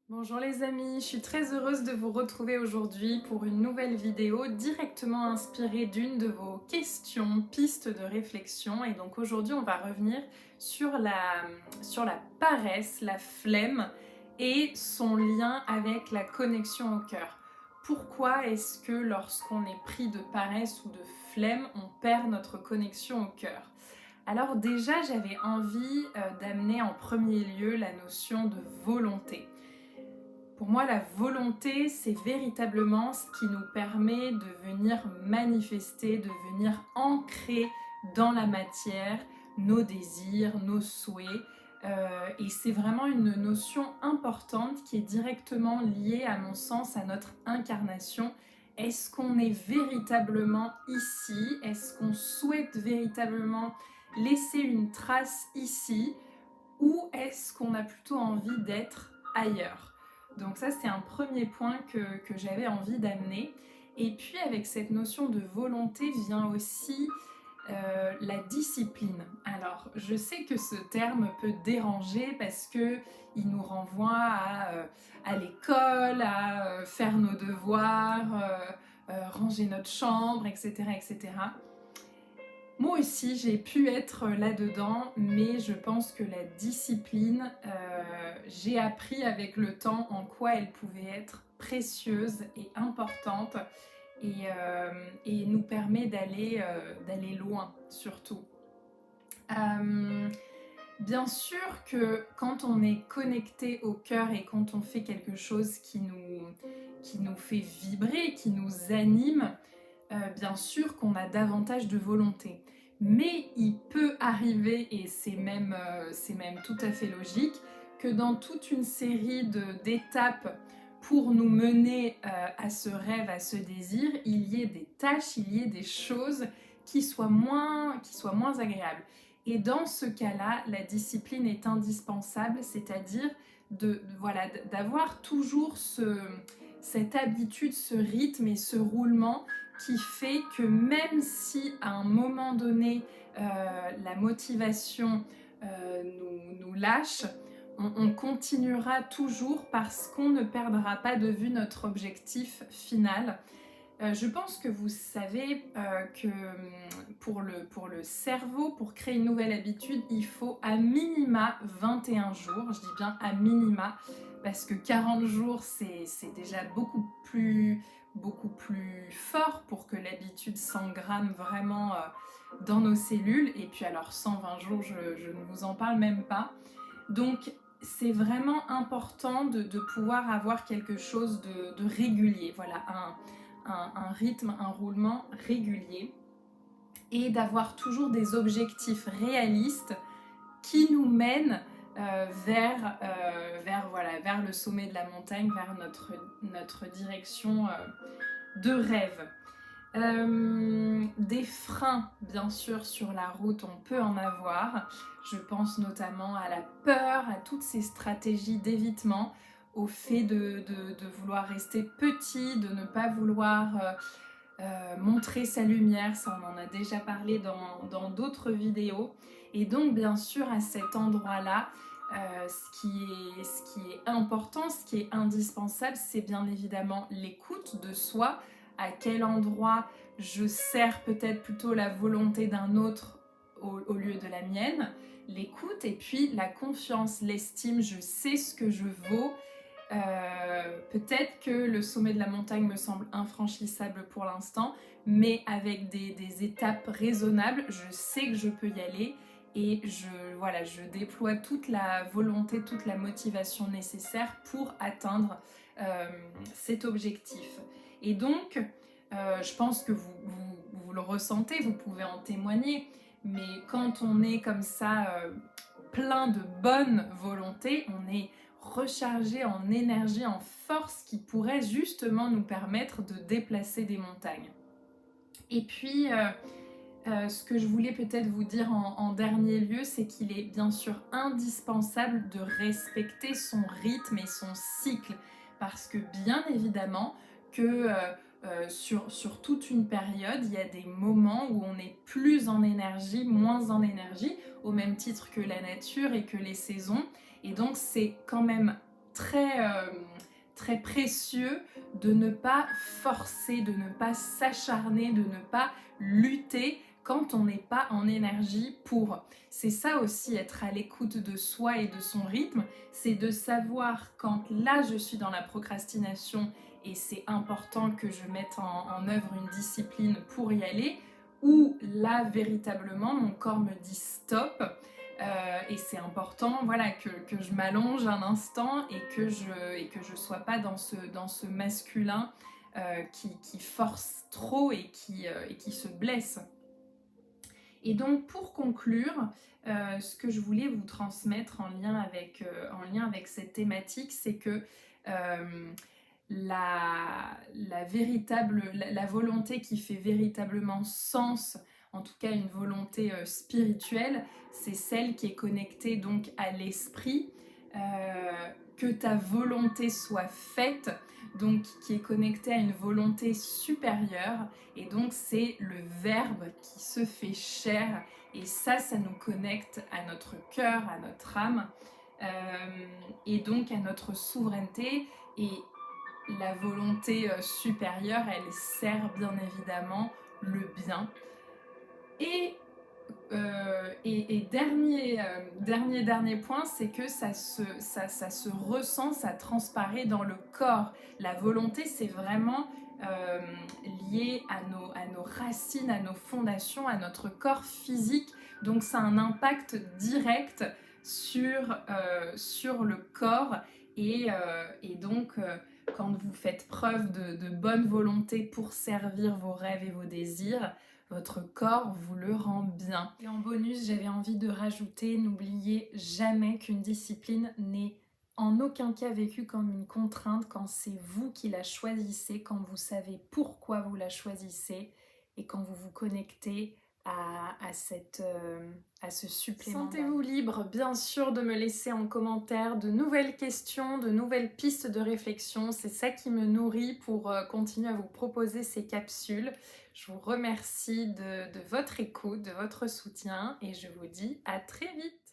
Bonjour les amis, je suis très heureuse de vous retrouver aujourd'hui pour une nouvelle vidéo directement inspirée d'une de vos questions, pistes de réflexion. Et donc aujourd'hui on va revenir sur la paresse, la flemme et son lien avec la connexion au cœur. Pourquoi est-ce que lorsqu'on est pris de paresse ou de flemme, on perd notre connexion au cœur? Alors déjà j'avais envie d'amener en premier lieu la notion de volonté. Pour moi, la volonté, c'est véritablement ce qui nous permet de venir manifester, de venir ancrer dans la matière nos désirs, nos souhaits. Et c'est vraiment une notion importante qui est directement liée, à mon sens, à notre incarnation. Est-ce qu'on est véritablement ici? Est-ce qu'on souhaite véritablement laisser une trace ici? Ou est-ce qu'on a plutôt envie d'être ailleurs? Donc ça, c'est un premier point que j'avais envie d'amener. Et puis avec cette notion de volonté vient aussi la discipline. Alors, je sais que ce terme peut déranger parce que il nous renvoie à l'école, à faire nos devoirs, ranger notre chambre, etc., etc. Moi aussi, j'ai pu être là-dedans, mais je pense que la discipline, j'ai appris avec le temps en quoi elle pouvait être précieuse et importante et nous permet d'aller loin, surtout. Euh, Bien sûr que quand on est connecté au cœur et quand on fait quelque chose qui nous fait vibrer, qui nous anime, bien sûr qu'on a davantage de volonté. Mais il peut arriver, et c'est même tout à fait logique, que dans toute une série d'étapes pour nous mener à ce rêve, à ce désir, il y ait des tâches, il y ait des choses qui soient moins agréables. Et dans ce cas-là, la discipline est indispensable, c'est-à-dire voilà, d'avoir toujours cette habitude, ce rythme et ce roulement qui fait que même si à un moment donné la motivation nous lâche, on continuera toujours parce qu'on ne perdra pas de vue notre objectif final. Je pense que vous savez que pour le cerveau, pour créer une nouvelle habitude, il faut à minima 21 jours. Je dis bien à minima, parce que 40 jours, c'est déjà beaucoup plus fort pour que l'habitude s'engramme vraiment dans nos cellules. Et puis alors 120 jours, je ne vous en parle même pas. Donc c'est vraiment important de pouvoir avoir quelque chose de régulier. Voilà, un rythme, un roulement régulier et d'avoir toujours des objectifs réalistes qui nous mènent vers le sommet de la montagne, vers notre direction de rêve. Des freins, bien sûr, sur la route, on peut en avoir. Je pense notamment à la peur, à toutes ces stratégies d'évitement, au fait de vouloir rester petit, de ne pas vouloir montrer sa lumière. Ça, on en a déjà parlé dans d'autres vidéos. Et donc, bien sûr, à cet endroit-là, ce qui est important, ce qui est indispensable, c'est bien évidemment l'écoute de soi. À quel endroit je sers peut-être plutôt la volonté d'un autre au lieu de la mienne, l'écoute, et puis la confiance, l'estime, je sais ce que je vaux. Peut-être que le sommet de la montagne me semble infranchissable pour l'instant, mais avec des étapes raisonnables, je sais que je peux y aller et je déploie toute la volonté, toute la motivation nécessaire pour atteindre cet objectif. Et donc, je pense que vous le ressentez, vous pouvez en témoigner, mais quand on est comme ça, plein de bonne volonté, on est rechargé en énergie, en force qui pourrait justement nous permettre de déplacer des montagnes. Et puis, ce que je voulais peut-être vous dire en dernier lieu, c'est qu'il est bien sûr indispensable de respecter son rythme et son cycle, parce que bien évidemment que sur toute une période, il y a des moments où on est plus en énergie, moins en énergie, au même titre que la nature et que les saisons. Et donc c'est quand même très précieux de ne pas forcer, de ne pas s'acharner, de ne pas lutter quand on n'est pas en énergie pour. C'est ça aussi, être à l'écoute de soi et de son rythme, c'est de savoir quand là je suis dans la procrastination et c'est important que je mette en œuvre une discipline pour y aller, ou là véritablement mon corps me dit stop. Et c'est important, voilà, que je m'allonge un instant et que je sois pas dans ce masculin qui force trop et qui se blesse. Et donc pour conclure, ce que je voulais vous transmettre en lien avec cette thématique, c'est que la volonté qui fait véritablement sens, en tout cas une volonté spirituelle, c'est celle qui est connectée donc à l'esprit, que ta volonté soit faite, donc qui est connectée à une volonté supérieure, et donc c'est le verbe qui se fait chair, et ça nous connecte à notre cœur, à notre âme, et donc à notre souveraineté. Et la volonté supérieure, elle sert bien évidemment le bien. Et dernier point, c'est que ça se ressent, ça transparaît dans le corps. La volonté, c'est vraiment lié à nos racines, à nos fondations, à notre corps physique. Donc ça a un impact direct sur le corps. Et donc, quand vous faites preuve de bonne volonté pour servir vos rêves et vos désirs, votre corps vous le rend bien. Et en bonus, j'avais envie de rajouter, n'oubliez jamais qu'une discipline n'est en aucun cas vécue comme une contrainte quand c'est vous qui la choisissez, quand vous savez pourquoi vous la choisissez et quand vous vous connectez à ce supplément. Sentez-vous libre, bien sûr, de me laisser en commentaire de nouvelles questions, de nouvelles pistes de réflexion. C'est ça qui me nourrit pour continuer à vous proposer ces capsules. Je vous remercie de votre écoute, de votre soutien, et je vous dis à très vite.